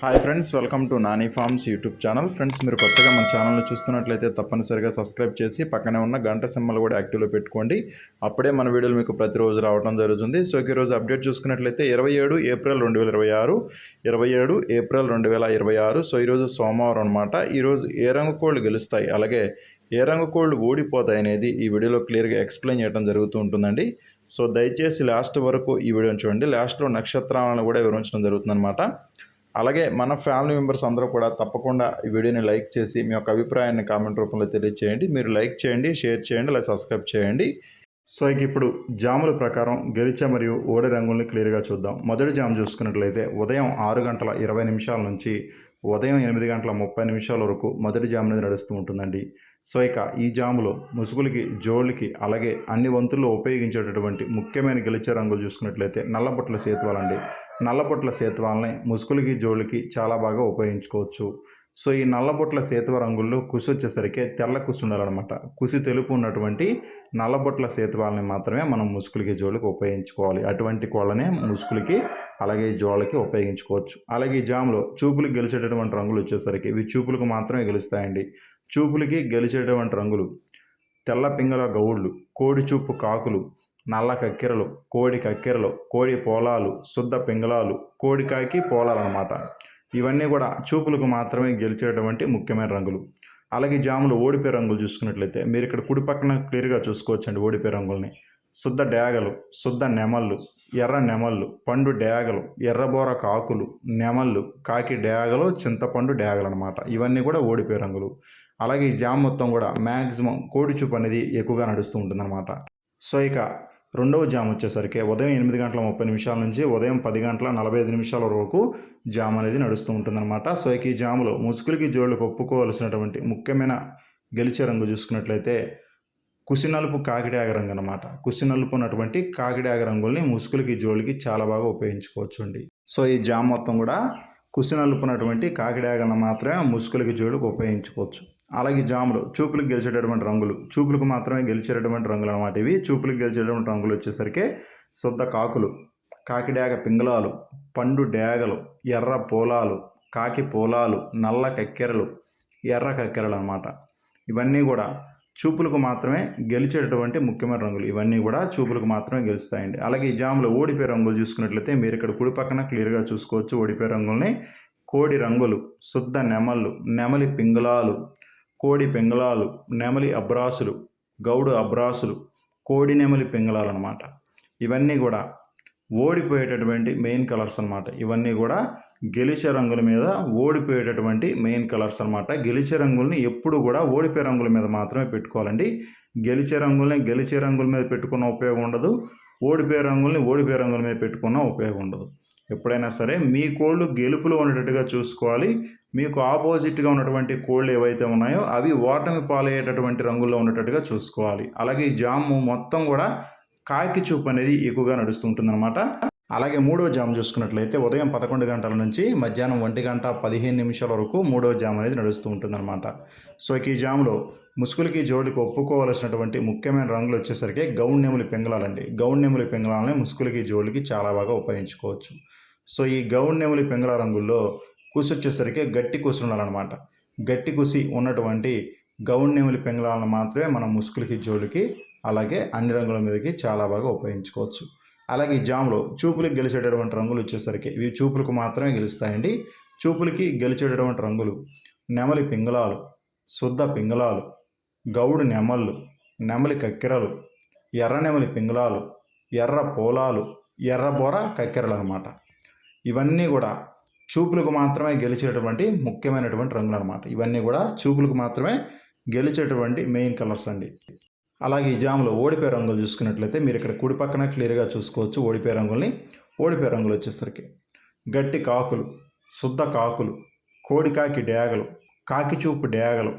Hi friends, welcome to Nani forms YouTube channel. Friends, మీరు కొత్తగా మన ఛానల్ని చూస్తున్నట్లయితే తప్పనిసరిగా సబ్స్క్రైబ్ చేసి పక్కనే ఉన్న గంట సింబల్ కూడా యాక్టివ్లో పెట్టుకోండి. అప్పుడే మన వీడియోలు మీకు ప్రతిరోజు రావడం జరుగుతుంది. సో ఈరోజు అప్డేట్ చూసుకున్నట్లయితే 27 ఏప్రిల్ 2026, 27 ఏప్రిల్ 2026. సో ఈరోజు సోమవారం అనమాట. ఈరోజు ఏ రంగు కోళ్ళు గెలుస్తాయి, అలాగే ఏ రంగు కోళ్ళు ఓడిపోతాయి అనేది ఈ వీడియోలో క్లియర్గా ఎక్స్ప్లెయిన్ చేయడం జరుగుతూ ఉంటుందండి. సో దయచేసి లాస్ట్ వరకు ఈ వీడియోని చూడండి. లాస్ట్లో నక్షత్రాలను కూడా వివరించడం జరుగుతుందన్నమాట. అలాగే మన ఫ్యామిలీ మెంబర్స్ అందరూ కూడా తప్పకుండా ఈ వీడియోని లైక్ చేసి మీ యొక్క అభిప్రాయాన్ని కామెంట్ రూపంలో తెలియజేయండి. మీరు లైక్ చేయండి, షేర్ చేయండి, అలాగే సబ్స్క్రైబ్ చేయండి. సో ఇప్పుడు జాముల ప్రకారం గెలిచే మరియు ఓడి రంగుల్ని క్లియర్గా చూద్దాం. మొదటి జాము చూసుకున్నట్లయితే ఉదయం 6:20 నుంచి ఉదయం 8:30 వరకు మొదటి జాము అనేది నడుస్తూ ఉంటుందండి. సో ఈ జాములో ముసుగులకి, జోళ్ళకి, అలాగే అన్ని వంతుల్లో ఉపయోగించేటటువంటి ముఖ్యమైన గెలిచే రంగులు చూసుకున్నట్లయితే నల్లబొట్ల సేతువాలండి. నల్లబొట్ల సేతువాలని ముసుగులకి, జోళ్ళకి చాలా బాగా ఉపయోగించుకోవచ్చు. సో ఈ నల్లబొట్ల సేతువ రంగుల్లో కుసి వచ్చేసరికి తెల్ల కుసి ఉండాలన్నమాట. కుసి తెలుపు ఉన్నటువంటి నల్లబొట్ల సేతువాలని మాత్రమే మనం ముసుగులకి, జోళ్ళకి ఉపయోగించుకోవాలి. అటువంటి కోళ్ళనే ముసుగులకి అలాగే జోళ్ళకి ఉపయోగించుకోవచ్చు. అలాగే ఈ జాములో చూపులకు గెలిచేటటువంటి రంగులు వచ్చేసరికి ఇవి చూపులకు మాత్రమే గెలుస్తాయండి. చూపులకి గెలిచేటువంటి రంగులు తెల్ల పింగళ గౌళ్ళు, కోడి చూపు కాకులు, నల్ల కక్కెరలు, కోడి కక్కెరలు, కోడి పోలాలు, శుద్ధ పింగళాలు, కోడికాకి పోలాలు అన్నమాట. ఇవన్నీ కూడా చూపులకు మాత్రమే గెలిచేటువంటి ముఖ్యమైన రంగులు. అలాగే జాములు ఓడిపోయే రంగులు చూసుకున్నట్లయితే మీరు ఇక్కడ కుడి పక్కన క్లియర్గా చూసుకోవచ్చండి. ఓడిపోయే రంగుల్ని శుద్ధ డేగలు, శుద్ధ నెమళ్ళు, ఎర్ర నెమళ్ళు, పండు డేగలు, ఎర్రబోర కాకులు, నెమళ్ళు, కాకి డేగలు, చింతపండు డేగలు అనమాట. ఇవన్నీ కూడా ఓడిపోయే రంగులు. అలాగే ఈ జామ్ మొత్తం కూడా మ్యాక్సిమం కోడి చూపు అనేది ఎక్కువగా నడుస్తూ ఉంటుందన్నమాట. సో రెండవ జామ్ వచ్చేసరికి ఉదయం 8:30 నుంచి ఉదయం 10:45 వరకు జామ్ అనేది నడుస్తూ ఉంటుందన్నమాట. సో ఈ జాములో ముసుగులకి, జోళ్ళకి ఒప్పుకోవాల్సినటువంటి ముఖ్యమైన గెలిచే రంగు చూసుకున్నట్లయితే కుసినలుపు కాకిడాగ రంగు అనమాట. కుసినలుపు ఉన్నటువంటి కాకిడాగ రంగుల్ని ముసుగులకి, జోళ్ళకి చాలా బాగా ఉపయోగించుకోవచ్చు అండి. సో ఈ జామ్ మొత్తం కూడా కుసినలుపు ఉన్నటువంటి కాకిడాగలను మాత్రమే ముసుగులకి, జోళ్ళకి ఉపయోగించుకోవచ్చు. అలాగే జాములు చూపులకు గెలిచేటటువంటి రంగులు, చూపులకు మాత్రమే గెలిచేటటువంటి రంగులు అనమాట. ఇవి చూపులకు గెలిచేటటువంటి రంగులు వచ్చేసరికి శుద్ధ కాకులు, కాకిడాగ పింగళాలు, పండు డేగలు, ఎర్ర పోలాలు, కాకి పోలాలు, నల్ల కక్కెరలు, ఎర్ర కక్కెరలు అనమాట. ఇవన్నీ కూడా చూపులకు మాత్రమే గెలిచేటటువంటి ముఖ్యమైన రంగులు. ఇవన్నీ కూడా చూపులకు మాత్రమే గెలుస్తాయండి. అలాగే ఈ జాములో ఓడిపోయే రంగులు చూసుకున్నట్లయితే మీరు ఇక్కడ కుడి పక్కన క్లియర్గా చూసుకోవచ్చు. ఓడిపోయే రంగుల్ని కోడి రంగులు, శుద్ధ నెమళ్ళు, నెమలి పింగళాలు, కోడి పింగళాలు, నెమలి అబ్రాసులు, గౌడు అబ్రాసులు, కోడి నెమలి పింగళాలు అనమాట. ఇవన్నీ కూడా ఓడిపోయేటటువంటి మెయిన్ కలర్స్ అనమాట. ఇవన్నీ కూడా గెలిచే రంగుల మీద ఓడిపోయేటటువంటి మెయిన్ కలర్స్ అనమాట. గెలిచే రంగుల్ని ఎప్పుడు కూడా ఓడిపోయే రంగుల మీద మాత్రమే పెట్టుకోవాలండి. గెలిచే రంగుల్ని గెలిచే రంగుల మీద పెట్టుకున్న ఉపయోగం ఉండదు. ఓడిపోయే రంగుల్ని ఓడిపోయే రంగుల మీద పెట్టుకున్న ఉపయోగం ఉండదు. ఎప్పుడైనా సరే మీ కోళ్ళు గెలుపులో ఉండేటట్టుగా చూసుకోవాలి. మీకు ఆపోజిట్గా ఉన్నటువంటి కోళ్ళు ఏవైతే ఉన్నాయో అవి ఓటమి పాలయ్యేటటువంటి రంగుల్లో ఉండేటట్టుగా చూసుకోవాలి. అలాగే ఈ జాము మొత్తం కూడా కాకి చూపు అనేది ఎక్కువగా నడుస్తుంటుందన్నమాట. అలాగే మూడో జాము చూసుకున్నట్లయితే ఉదయం 11 గంటల నుంచి మధ్యాహ్నం 1:15 వరకు మూడో జాము అనేది నడుస్తూ ఉంటుందన్నమాట. సో ఈ జాములో ముసుగులకి, జోడికి ఒప్పుకోవాల్సినటువంటి ముఖ్యమైన రంగులు వచ్చేసరికి గౌడ్ నెమలి పింగళాలండి. గౌడ్ నెమలి పింగళాలని ముసుగులకి, జోడికి చాలా బాగా ఉపయోగించుకోవచ్చు. సో ఈ గౌడ్ నెమలి పింగళ రంగుల్లో కుసి వచ్చేసరికి గట్టి కుసి ఉండాలన్నమాట. గట్టి కుసి ఉన్నటువంటి గౌడ్ నెమలి పింగళాలను మాత్రమే మనం ముసుగులకి, జోడికి అలాగే అన్ని రంగుల మీదకి చాలా బాగా ఉపయోగించుకోవచ్చు. అలాగే ఈ జాములో చూపులకు గెలిచేటటువంటి రంగులు వచ్చేసరికి ఇవి చూపులకు మాత్రమే గెలుస్తాయండి. చూపులకి గెలిచేటటువంటి రంగులు నెమలి పింగళాలు, శుద్ధ పింగళాలు, గౌడు నెమళ్ళు, నెమలి కక్కెరలు, ఎర్ర నెమలి పింగళాలు, ఎర్ర పోలాలు, ఎర్రబోర కక్కెరలు అనమాట. ఇవన్నీ కూడా చూపులకు మాత్రమే గెలిచేటటువంటి ముఖ్యమైనటువంటి రంగులు అనమాట. ఇవన్నీ కూడా చూపులకు మాత్రమే గెలిచేటటువంటి మెయిన్ కలర్స్ అండి. అలాగే ఈ జాములో ఓడిపోయే రంగులు చూసుకున్నట్లయితే మీరు ఇక్కడ కుడి పక్కన క్లియర్గా చూసుకోవచ్చు. ఓడిపోయే రంగుల్ని ఓడిపోయే రంగులు వచ్చేసరికి గట్టి కాకులు, శుద్ధ కాకులు, కోడికాకి డేగలు, కాకి చూపు డేగలు,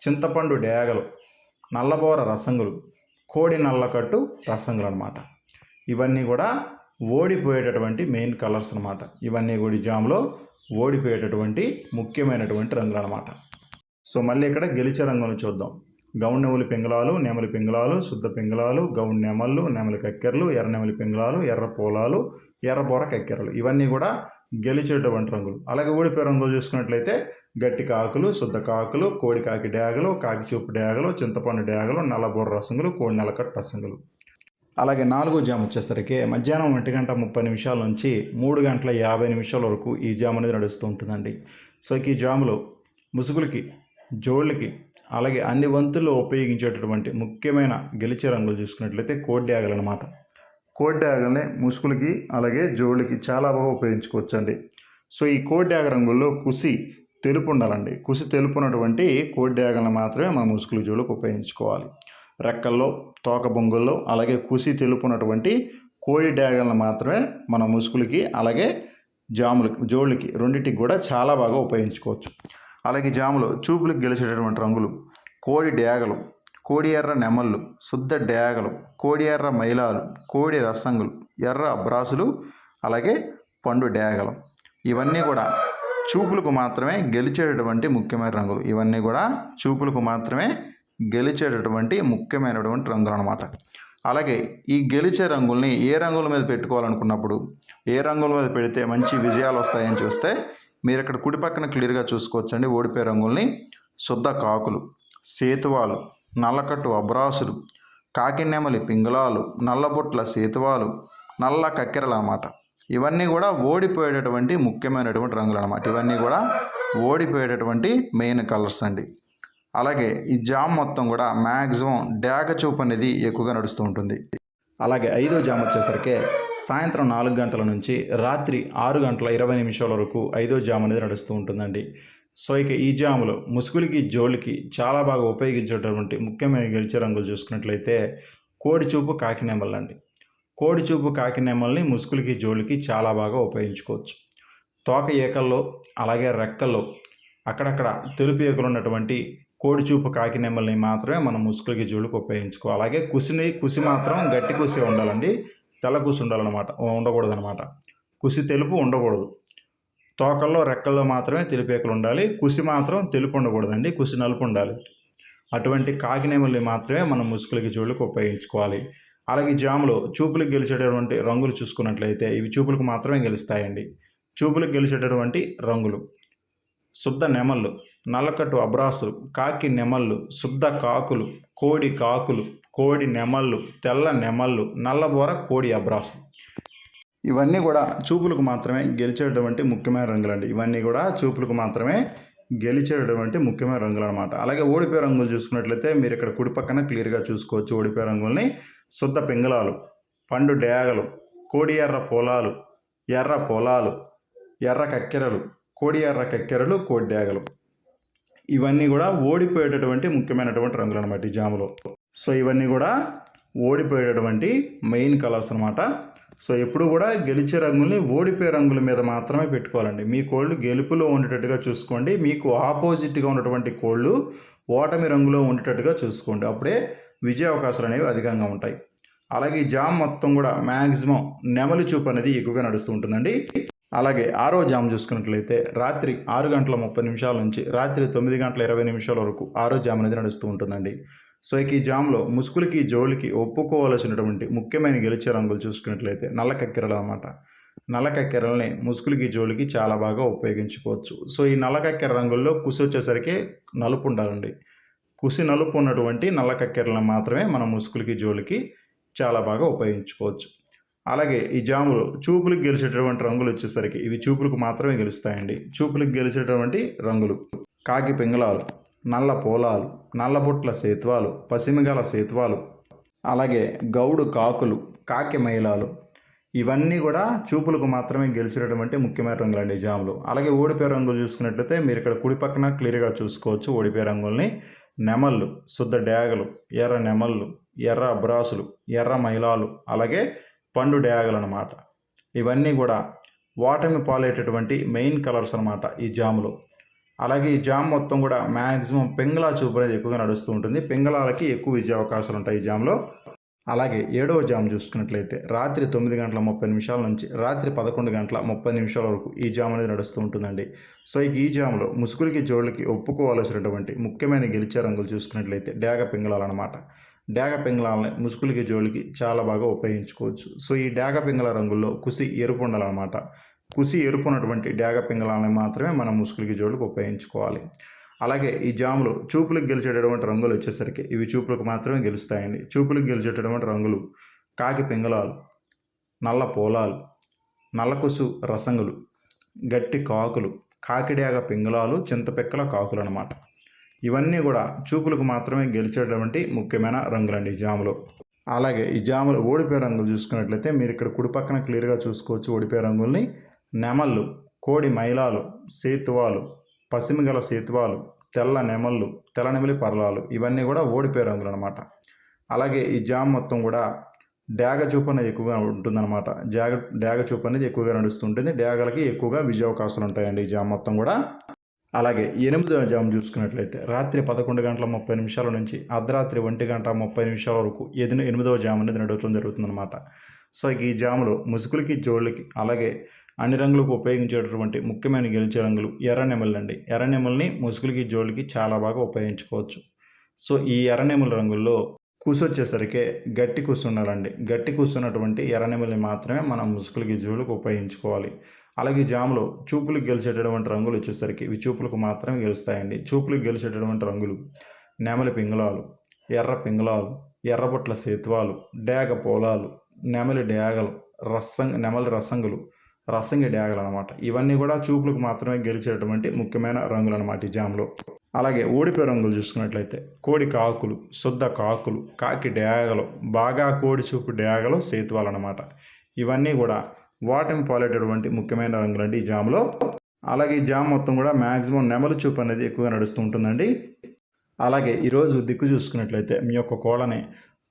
చింతపండు డేగలు, నల్లబోర రసంగులు, కోడి నల్లకట్టు రసంగులు అనమాట. ఇవన్నీ కూడా ఓడిపోయేటటువంటి మెయిన్ కలర్స్ అనమాట. ఇవన్నీ కూడా జాములో ఓడిపోయేటటువంటి ముఖ్యమైనటువంటి రంగులు అనమాట. సో మళ్ళీ ఇక్కడ గెలిచే రంగులను చూద్దాం. గౌడ్ నెమలి పింగళాలు, నెమలి పింగళాలు, శుద్ధ పింగళాలు, గౌడ్ నెమళ్ళు, నెమలి కక్కెరలు, ఎర్ర నెమలి పింగళాలు, ఎర్ర పోలాలు, ఎర్రబోర కక్కెరలు. ఇవన్నీ కూడా గెలిచేటువంటి రంగులు. అలాగే ఓడిపోయే రంగులు చూసుకున్నట్లయితే గట్టి కాకులు, శుద్ధ కాకులు, కోడి కాకి డేగలు, కాకి చూపు డేగలు, చింతపండు డేగలు, నల్లబుర్ర రసంగులు, కోడి నెలకట్టు రసంగులు. అలాగే 4వ జామ్ వచ్చేసరికి మధ్యాహ్నం 1:30 నుంచి 3:50 వరకు ఈ జామ్ అనేది నడుస్తూ ఉంటుందండి. సో ఈ జాములో ముసుగులకి, జోళ్ళకి, అలాగే అన్ని వంతుల్లో ఉపయోగించేటటువంటి ముఖ్యమైన గెలిచే రంగులు చూసుకున్నట్లయితే కోడి డేగలు అనమాట. కోడి డేగల్ని ముసుగులకి అలాగే జోళ్ళకి చాలా బాగా ఉపయోగించుకోవచ్చండి. సో ఈ కోడి డేగ రంగుల్లో కుసి తెలుపు ఉండాలండి. కుసి తెలుపు ఉన్నటువంటి కోడి డేగలను మాత్రమే మన ముసుగులు జోళ్ళకి ఉపయోగించుకోవాలి. రెక్కల్లో, తోక బొంగుల్లో, అలాగే కుసి తెలుపు ఉన్నటువంటి కోడి డేగలను మాత్రమే మన ముసుగులకి అలాగే జాములకి, జోళ్ళకి రెండింటికి కూడా చాలా బాగా ఉపయోగించుకోవచ్చు. అలాగే జాములో చూపులకు గెలిచేటటువంటి రంగులు కోడి డేగలు, కోడి ఎర్ర నెమళ్ళు, శుద్ధ డేగలు, కోడి ఎర్ర మైలాలు, కోడి రసంగులు, ఎర్ర అబ్రాసులు, అలాగే పండు డేగలు. ఇవన్నీ కూడా చూపులకు మాత్రమే గెలిచేటటువంటి ముఖ్యమైన రంగులు. ఇవన్నీ కూడా చూపులకు మాత్రమే గెలిచేటటువంటి ముఖ్యమైనటువంటి రంగులు అన్నమాట. అలాగే ఈ గెలిచే రంగుల్ని ఏ రంగుల మీద పెట్టుకోవాలనుకున్నప్పుడు, ఏ రంగుల మీద పెడితే మంచి విజయాలు వస్తాయని చూస్తే మీరు ఇక్కడ కుడి పక్కన క్లియర్గా చూసుకోవచ్చండి. ఓడిపోయే రంగుల్ని శుద్ధ కాకులు, సేతువాలు, నల్లకట్టు అబ్రాసులు, కాకినెమలి పింగళాలు, నల్లబొట్ల సేతువాలు, నల్ల కక్కెరలు అన్నమాట. ఇవన్నీ కూడా ఓడిపోయేటటువంటి ముఖ్యమైనటువంటి రంగులు అన్నమాట. ఇవన్నీ కూడా ఓడిపోయేటటువంటి మెయిన్ కలర్స్ అండి. అలాగే ఈ జామ్ మొత్తం కూడా మ్యాక్సిమం డేగ చూపు అనేది ఎక్కువగా నడుస్తూ ఉంటుంది. అలాగే 5వ జామ్ వచ్చేసరికి సాయంత్రం 4 గంటల నుంచి రాత్రి 6:20 వరకు 5వ జామ్ అనేది నడుస్తూ ఉంటుందండి. సో ఇక ఈ జాములో ముసుగులకి, జోళ్ళకి చాలా బాగా ఉపయోగించేటటువంటి ముఖ్యమైన గెలిచే రంగులు చూసుకున్నట్లయితే కోడి చూపు, కాకినెమళ్ళు అండి. కోడి చూపు, కాకినెమల్ని ముసుగులకి, జోళ్ళకి చాలా బాగా ఉపయోగించుకోవచ్చు. తోక ఏకల్లో అలాగే రెక్కల్లో అక్కడక్కడ తెలుపు ఏకలు ఉన్నటువంటి కోడి చూపు, కాకినెమల్ని మాత్రమే మనం ముసుగులకి, జోళ్ళకి ఉపయోగించుకోవాలి. అలాగే కుసి మాత్రం గట్టి కుసి ఉండాలండి. తెల్ల కుసి ఉండకూడదు అనమాట. కుసి తెలుపు ఉండకూడదు. తోకల్లో, రెక్కల్లో మాత్రమే తెలుపేకలు ఉండాలి. కుసి మాత్రం తెలుపు ఉండకూడదండి. కుసి నలుపు ఉండాలి. అటువంటి కాకినెమల్ని మాత్రమే మనం ముసుగులకి, జోళ్ళకి ఉపయోగించుకోవాలి. అలాగే జాములో చూపులకు గెలిచేటటువంటి రంగులు చూసుకున్నట్లయితే ఇవి చూపులకు మాత్రమే గెలుస్తాయండి. చూపులకు గెలిచేటటువంటి రంగులు శుద్ధ నెమళ్ళు, నల్లకట్టు అబ్రాసులు, కాకి నెమళ్ళు, శుద్ధ కాకులు, కోడి నెమళ్ళు, తెల్ల నెమళ్ళు, నల్లబోర, కోడి అబ్రాసులు. ఇవన్నీ కూడా చూపులకు మాత్రమే గెలిచేటటువంటి ముఖ్యమైన రంగులండి. ఇవన్నీ కూడా చూపులకు మాత్రమే గెలిచేటటువంటి ముఖ్యమైన రంగులు అనమాట. అలాగే ఓడిపోయే రంగులు చూసుకున్నట్లయితే మీరు ఇక్కడ కుడి పక్కన క్లియర్గా చూసుకోవచ్చు. ఓడిపోయే రంగుల్ని శుద్ధ పింగళాలు, పండు డేగలు, కోడి ఎర్ర పొలాలు, ఎర్ర పొలాలు, ఎర్ర కక్కెరలు, కోడి ఎర్ర కక్కెరలు, కోడి డేగలు. ఇవన్నీ కూడా ఓడిపోయేటటువంటి ముఖ్యమైనటువంటి రంగులు అనమాట ఈ జాములో. సో ఇవన్నీ కూడా ఓడిపోయేటటువంటి మెయిన్ కలర్స్ అనమాట. సో ఎప్పుడు కూడా గెలిచే రంగుల్ని ఓడిపోయే రంగుల మీద మాత్రమే పెట్టుకోవాలండి. మీ కోళ్ళు గెలుపులో ఉండేటట్టుగా చూసుకోండి. మీకు ఆపోజిట్గా ఉన్నటువంటి కోళ్ళు ఓటమి రంగులో ఉండేటట్టుగా చూసుకోండి. అప్పుడే విజయ అవకాశాలు అనేవి అధికంగా ఉంటాయి. అలాగే ఈ జామ్ మొత్తం కూడా మ్యాక్సిమం నెమలి చూపు అనేది ఎక్కువగా నడుస్తూ ఉంటుందండి. అలాగే 6వ జామ్ చూసుకున్నట్లయితే రాత్రి 6:30 నుంచి రాత్రి 9:20 వరకు 6వ జామ్ అనేది నడుస్తూ ఉంటుందండి. సో ఈ జామ్లో ముసుగులకి, జోళ్ళకి ఒప్పుకోవాల్సినటువంటి ముఖ్యమైన గెలిచే రంగులు చూసుకున్నట్లయితే నల్ల కక్కెరలు అన్నమాట. నల్ల కక్కెరల్ని ముసుగులకి, జోళ్ళకి చాలా బాగా ఉపయోగించుకోవచ్చు. సో ఈ నల్ల కక్కెర రంగుల్లో కుసి వచ్చేసరికి నలుపు ఉండాలండి. కుసి నలుపు ఉన్నటువంటి నల్ల కక్కెరలను మాత్రమే మనం ముసుగులకి, జోళ్ళకి చాలా బాగా ఉపయోగించుకోవచ్చు. అలాగే ఈ జాములో చూపులకు గెలిచేటటువంటి రంగులు వచ్చేసరికి ఇవి చూపులకు మాత్రమే గెలుస్తాయండి. చూపులకు గెలిచేటటువంటి రంగులు కాకి పింగళాలు, నల్ల పోలాలు, నల్లబొట్ల సేత్వాలు, పసిమిగల సేత్వాలు, అలాగే గౌడు కాకులు, కాకి మైలాలు. ఇవన్నీ కూడా చూపులకు మాత్రమే గెలిచేటటువంటి ముఖ్యమైన రంగులండి ఈ జాములు. అలాగే ఓడిపోయే రంగులు చూసుకున్నట్లయితే మీరు ఇక్కడ కుడి పక్కన క్లియర్గా చూసుకోవచ్చు. ఓడిపోయే రంగుల్ని నెమళ్ళు, శుద్ధ డేగలు, ఎర్ర నెమళ్ళు, ఎర్ర అబ్రాసులు, ఎర్ర మైలాలు, అలాగే పండు డేగలు అన్నమాట. ఇవన్నీ కూడా ఓటమి పాలేటటువంటి మెయిన్ కలర్స్ అనమాట ఈ జాములో. అలాగే ఈ జామ్ మొత్తం కూడా మ్యాక్సిమం పింగళా చూపు అనేది ఎక్కువగా నడుస్తూ ఉంటుంది. పింగళాలకి ఎక్కువ విజయ అవకాశాలు ఉంటాయి ఈ జామ్లో. అలాగే 7వ జామ్ చూసుకున్నట్లయితే రాత్రి 9:30 నుంచి రాత్రి 11:30 వరకు ఈ జామ్ అనేది నడుస్తూ ఉంటుందండి. సో ఈ జామ్లో ముసుగులకి, జోళ్ళకి ఒప్పుకోవాల్సినటువంటి ముఖ్యమైన గెలిచే రంగులు చూసుకున్నట్లయితే డేగ పింగళాలు అనమాట. డేగ పింగళాలని ముసుగులకి, జోళ్ళకి చాలా బాగా ఉపయోగించుకోవచ్చు. సో ఈ డేగ పింగళ రంగుల్లో కుసి ఎరుపు ఉండాలన్నమాట. కుసి ఎరుపున్నటువంటి డేగ పింగళాలను మాత్రమే మనం ముసుగులకి జోళ్ళకి ఉపయోగించుకోవాలి. అలాగే ఈ జాములు చూపులకు గెలిచేటటువంటి రంగులు వచ్చేసరికి ఇవి చూపులకు మాత్రమే గెలుస్తాయండి. చూపులకు గెలిచేటటువంటి రంగులు కాకి పింగళాలు, నల్ల పోలాలు, నల్లకుసు రసంగులు, గట్టి కాకులు, కాకిడేగ పింగళాలు, చింతపెక్కల కాకులు అన్నమాట. ఇవన్నీ కూడా చూపులకు మాత్రమే గెలిచేటటువంటి ముఖ్యమైన రంగులండి ఈ జాములో. అలాగే ఈ జాములు ఓడిపోయే రంగులు చూసుకున్నట్లయితే మీరు ఇక్కడ కుడి పక్కన క్లియర్గా చూసుకోవచ్చు. ఓడిపోయే రంగుల్ని నెమళ్ళు, కోడి మైలాలు, సేతువాలు, పసిమిగల సేతువాలు, తెల్ల నెమళ్ళు, తెల్ల నెమలి పర్లాలు ఇవన్నీ కూడా ఓడిపోయే రంగులు అనమాట. అలాగే ఈ జామ్ మొత్తం కూడా డేగ చూపు అనేది ఎక్కువగా ఉంటుందన్నమాట. డేగ చూపు అనేది ఎక్కువగా నడుస్తుంటుంది. డేగలకి ఎక్కువగా విజయ అవకాశాలు ఉంటాయండి ఈ జామ్ మొత్తం కూడా. అలాగే 8వ జాము చూసుకున్నట్లయితే రాత్రి 11:30 నుంచి అర్ధరాత్రి 1:30 వరకు 8వ జాము అనేది నడవటం జరుగుతుందన్నమాట. సో ఈ జాములో ముసుగులకి జోళ్ళకి అలాగే అన్ని రంగులకు ఉపయోగించేటటువంటి ముఖ్యమైన గెలిచే రంగులు ఎర్రనెమళ్ళు అండి. ఎర్రనెమల్ని ముసుగులకి జోళ్ళకి చాలా బాగా ఉపయోగించుకోవచ్చు. సో ఈ ఎర్రనెమల రంగుల్లో కూసు వచ్చేసరికి గట్టి కూసు ఉండాలండి. గట్టి కూసున్నటువంటి ఎర్రనెమల్ని మాత్రమే మనం ముసుగులకి జోళ్ళకి ఉపయోగించుకోవాలి. అలాగే జాములో చూపులకు గెలిచేటటువంటి రంగులు వచ్చేసరికి ఇవి చూపులకు మాత్రమే గెలుస్తాయండి. చూపులకు గెలిచేటటువంటి రంగులు నెమలి పింగళాలు, ఎర్ర పింగళాలు, ఎర్రబొట్ల సేతువాలు, డేగ పోలాలు, నెమలి డేగలు, నెమలి రసంగులు, రసంగి డేగలు అనమాట. ఇవన్నీ కూడా చూపులకు మాత్రమే గెలిచేటటువంటి ముఖ్యమైన రంగులు అనమాట ఈ జాములో. అలాగే ఓడిపోయే రంగులు చూసుకున్నట్లయితే కోడి కాకులు, శుద్ధ కాకులు, కాకి డేగలు, బాగా కోడి చూపు డేగలు, సేతువాలు అనమాట. ఇవన్నీ కూడా వాటిని పాలేటటువంటి ముఖ్యమైన రంగులండి ఈ జాములో. అలాగే ఈ జామ్ మొత్తం కూడా మ్యాక్సిమం నెమలి చూపు అనేది ఎక్కువగా నడుస్తూ ఉంటుందండి. అలాగే ఈరోజు దిక్కు చూసుకున్నట్లయితే మీ యొక్క కోళ్ళని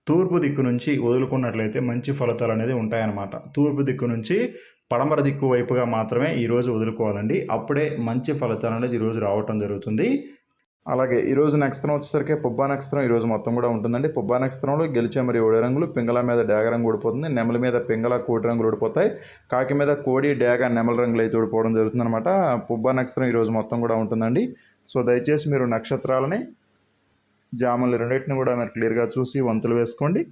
తూర్పు దిక్కు నుంచి వదులుకున్నట్లయితే మంచి ఫలితాలు అనేది ఉంటాయన్నమాట. తూర్పు దిక్కు నుంచి పడమర దిక్కు వైపుగా మాత్రమే ఈరోజు వదులుకోవాలండి. అప్పుడే మంచి ఫలితాలు అనేది ఈరోజు రావటం జరుగుతుంది. అలాగే ఈరోజు నక్షత్రం వచ్చేసరికి పుబ్బా నక్షత్రం ఈరోజు మొత్తం కూడా ఉంటుందండి. పుబ్బా నక్షత్రంలో గెలిచే మరి ఓడి రంగులు పింగళ మీద డేగ రంగు ఊడిపోతుంది, నెమల మీద పింగళ కోడి రంగులు ఊడిపోతాయి, కాకి మీద కోడి డేగ నెమల రంగులు అయితే ఊడిపోవడం జరుగుతుంది అనమాట. పుబ్బా నక్షత్రం ఈరోజు మొత్తం కూడా ఉంటుందండి. సో దయచేసి మీరు నక్షత్రాలని జాములు రెండింటిని కూడా మీరు క్లియర్గా చూసి వంతులు వేసుకోండి.